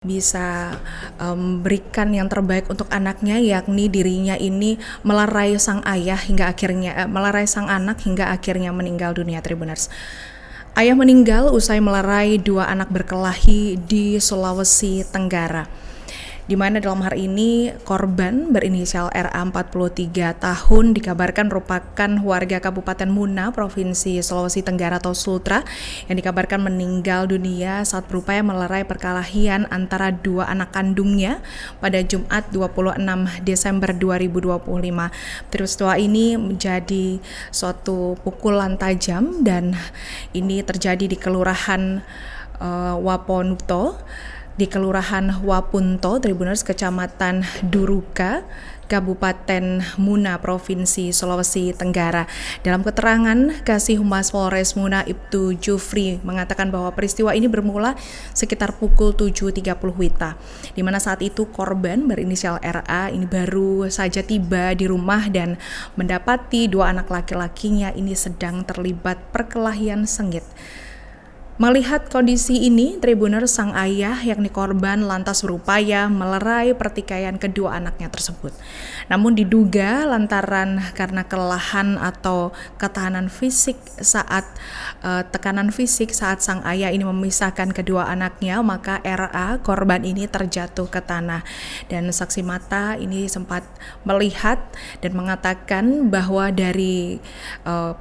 bisa berikan yang terbaik untuk anaknya, yakni dirinya ini melerai sang ayah hingga akhirnya melerai sang anak hingga akhirnya meninggal dunia, Tribuners. Ayah meninggal usai melerai dua anak berkelahi di Sulawesi Tenggara, di mana dalam hari ini korban berinisial RA 43 tahun dikabarkan merupakan warga Kabupaten Muna, Provinsi Sulawesi Tenggara atau Sultra, yang dikabarkan meninggal dunia saat berupaya melerai perkelahian antara dua anak kandungnya pada Jumat 26 Desember 2025. Peristiwa ini menjadi suatu pukulan tajam dan ini terjadi di Kelurahan Wapunto, Tribuners, Kecamatan Duruka, Kabupaten Muna, Provinsi Sulawesi Tenggara. Dalam keterangan, Kasih Humas Polres Muna Ibtu Jufri mengatakan bahwa peristiwa ini bermula sekitar pukul 7.30 WITA, di mana saat itu korban berinisial RA ini baru saja tiba di rumah dan mendapati dua anak laki-lakinya ini sedang terlibat perkelahian sengit. Melihat kondisi ini, Tribuner, sang ayah yakni korban lantas berupaya melerai pertikaian kedua anaknya tersebut. Namun diduga lantaran karena kelelahan atau ketahanan fisik saat tekanan fisik saat sang ayah ini memisahkan kedua anaknya, maka RA korban ini terjatuh ke tanah. Dan saksi mata ini sempat melihat dan mengatakan bahwa dari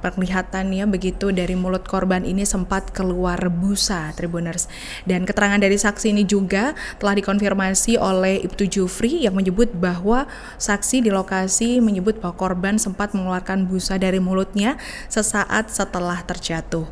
penglihatannya begitu dari mulut korban ini sempat keluar busa, Tribuners. Dan keterangan dari saksi ini juga telah dikonfirmasi oleh Ibtu Jufri yang menyebut bahwa saksi di lokasi menyebut bahwa korban sempat mengeluarkan busa dari mulutnya sesaat setelah terjatuh.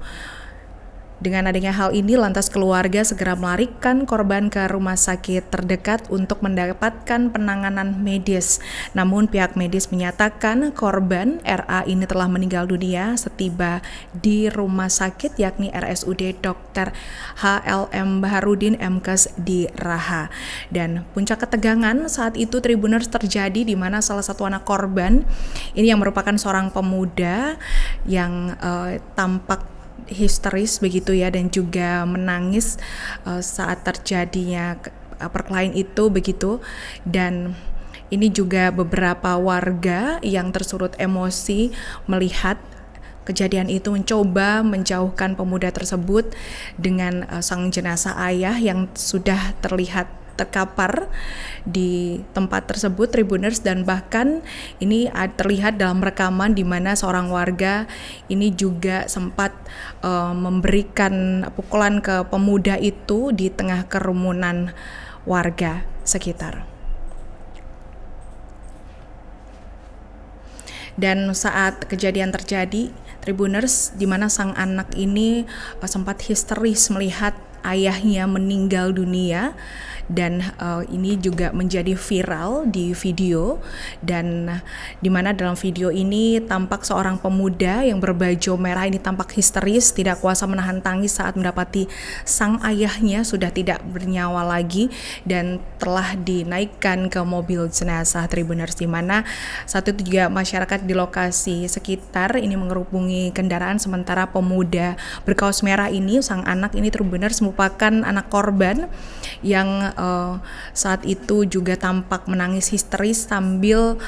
Dengan adanya hal ini, lantas keluarga segera melarikan korban ke rumah sakit terdekat untuk mendapatkan penanganan medis. Namun pihak medis menyatakan korban RA ini telah meninggal dunia setiba di rumah sakit yakni RSUD Dr. HLM Baharudin MKes di Raha. Dan puncak ketegangan saat itu, Tribuners, terjadi di mana salah satu anak korban ini yang merupakan seorang pemuda yang tampak histeris begitu ya, dan juga menangis saat terjadinya perkelahian itu begitu. Dan ini juga beberapa warga yang tersurut emosi melihat kejadian itu mencoba menjauhkan pemuda tersebut dengan sang jenazah ayah yang sudah terlihat terkapar di tempat tersebut, Tribuners. Dan bahkan ini terlihat dalam rekaman di mana seorang warga ini juga sempat memberikan pukulan ke pemuda itu di tengah kerumunan warga sekitar. Dan saat kejadian terjadi, Tribuners, di mana sang anak ini sempat histeris melihat ayahnya meninggal dunia, dan ini juga menjadi viral di video. Dan di mana dalam video ini tampak seorang pemuda yang berbaju merah ini tampak histeris, tidak kuasa menahan tangis saat mendapati sang ayahnya sudah tidak bernyawa lagi dan telah dinaikkan ke mobil jenazah, Tribuners, di mana saat itu juga masyarakat di lokasi sekitar ini mengerubungi kendaraan, sementara pemuda berkaos merah ini, sang anak ini, Tribuners, merupakan anak korban yang saat itu juga tampak menangis histeris sambil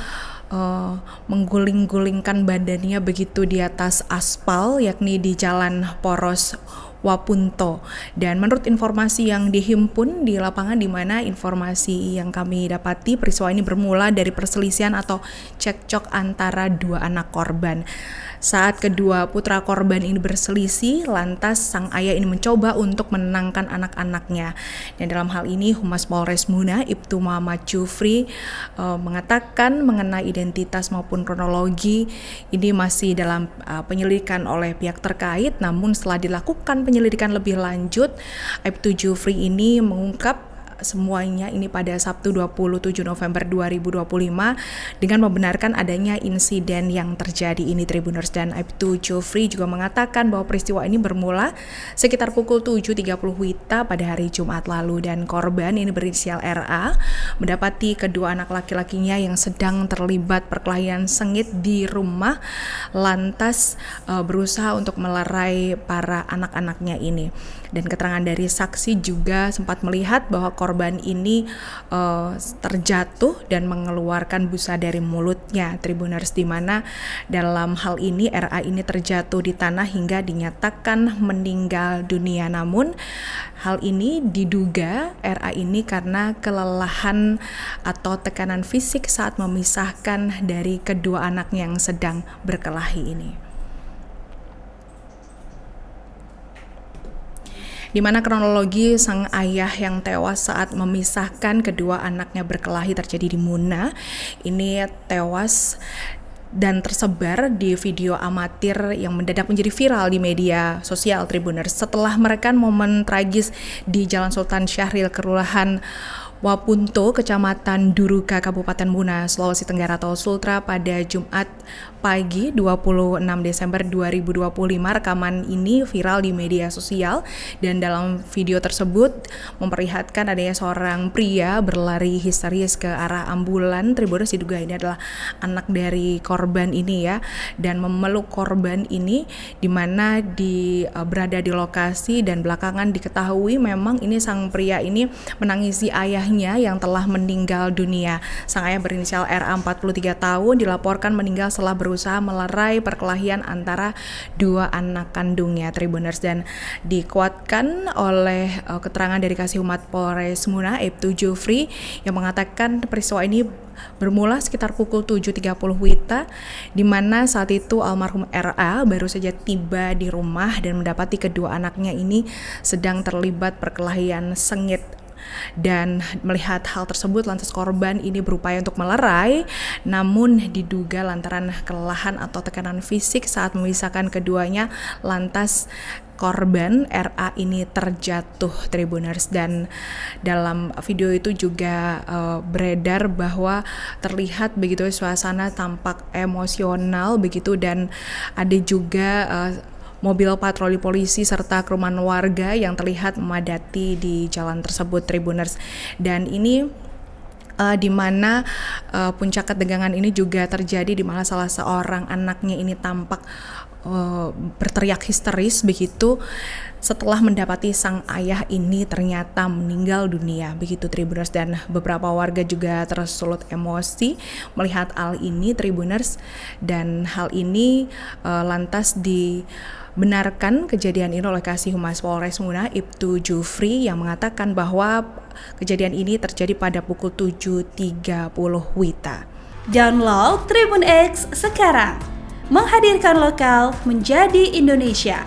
mengguling-gulingkan badannya begitu di atas aspal, yakni di Jalan Poros Wapunto. Dan menurut informasi yang dihimpun di lapangan, di mana informasi yang kami dapati, peristiwa ini bermula dari perselisihan atau cekcok antara dua anak korban. Saat kedua putra korban ini berselisih, lantas sang ayah ini mencoba untuk menenangkan anak-anaknya. Dan dalam hal ini Humas Polres Muna Ibtu Muhammad Jufri mengatakan mengenai identitas maupun kronologi ini masih dalam penyelidikan oleh pihak terkait. Namun setelah dilakukan penyelidikan lebih lanjut, Ibtu Jufri ini mengungkap semuanya ini pada Sabtu 27 November 2025 dengan membenarkan adanya insiden yang terjadi ini, Tribuners. Dan Ibtu Jufri juga mengatakan bahwa peristiwa ini bermula sekitar pukul 7.30 WITA pada hari Jumat lalu, dan korban ini berinisial RA mendapati kedua anak laki-lakinya yang sedang terlibat perkelahian sengit di rumah, lantas berusaha untuk melerai para anak-anaknya ini. Dan keterangan dari saksi juga sempat melihat bahwa korban ini terjatuh dan mengeluarkan busa dari mulutnya, Tribuners, di mana dalam hal ini RA ini terjatuh di tanah hingga dinyatakan meninggal dunia. Namun hal ini diduga RA ini karena kelelahan atau tekanan fisik saat memisahkan dari kedua anaknya yang sedang berkelahi ini. Di mana kronologi sang ayah yang tewas saat memisahkan kedua anaknya berkelahi terjadi di Muna. Ini tewas dan tersebar di video amatir yang mendadak menjadi viral di media sosial, Tribuners, setelah merekam momen tragis di Jalan Sultan Syahrir, Kelurahan Wapunto, Kecamatan Duruka, Kabupaten Muna, Sulawesi Tenggara atau Sultra pada Jumat pagi 26 Desember 2025. Rekaman ini viral di media sosial dan dalam video tersebut memperlihatkan adanya seorang pria berlari histeris ke arah ambulan. Tribuners, diduga ini adalah anak dari korban ini ya, dan memeluk korban ini di mana berada di lokasi, dan belakangan diketahui memang ini sang pria ini menangisi ayahnya yang telah meninggal dunia. Sang ayah berinisial RA 43 tahun dilaporkan meninggal setelah berusaha melerai perkelahian antara dua anak kandungnya, Tribuners, dan dikuatkan oleh keterangan dari Kasihumas Polres Muna Ibtu Jufri yang mengatakan peristiwa ini bermula sekitar pukul 7.30 WITA, di mana saat itu almarhum RA baru saja tiba di rumah dan mendapati kedua anaknya ini sedang terlibat perkelahian sengit. Dan melihat hal tersebut, lantas korban ini berupaya untuk melerai, namun diduga lantaran kelelahan atau tekanan fisik saat memisahkan keduanya, lantas korban RA ini terjatuh, Tribuners. Dan dalam video itu juga beredar bahwa terlihat begitu suasana tampak emosional begitu, dan ada juga mobil patroli polisi serta kerumunan warga yang terlihat memadati di jalan tersebut, Tribuners. Dan ini di mana puncak ketegangan ini juga terjadi di mana salah seorang anaknya ini tampak berteriak histeris begitu setelah mendapati sang ayah ini ternyata meninggal dunia begitu, Tribuners. Dan beberapa warga juga tersulut emosi melihat hal ini, Tribuners, dan hal ini lantas dibenarkan kejadian ini oleh Kasihumas Polres Muna Ibtu Jufri yang mengatakan bahwa kejadian ini terjadi pada pukul 7.30 WITA. Download Tribun X sekarang, menghadirkan lokal menjadi Indonesia.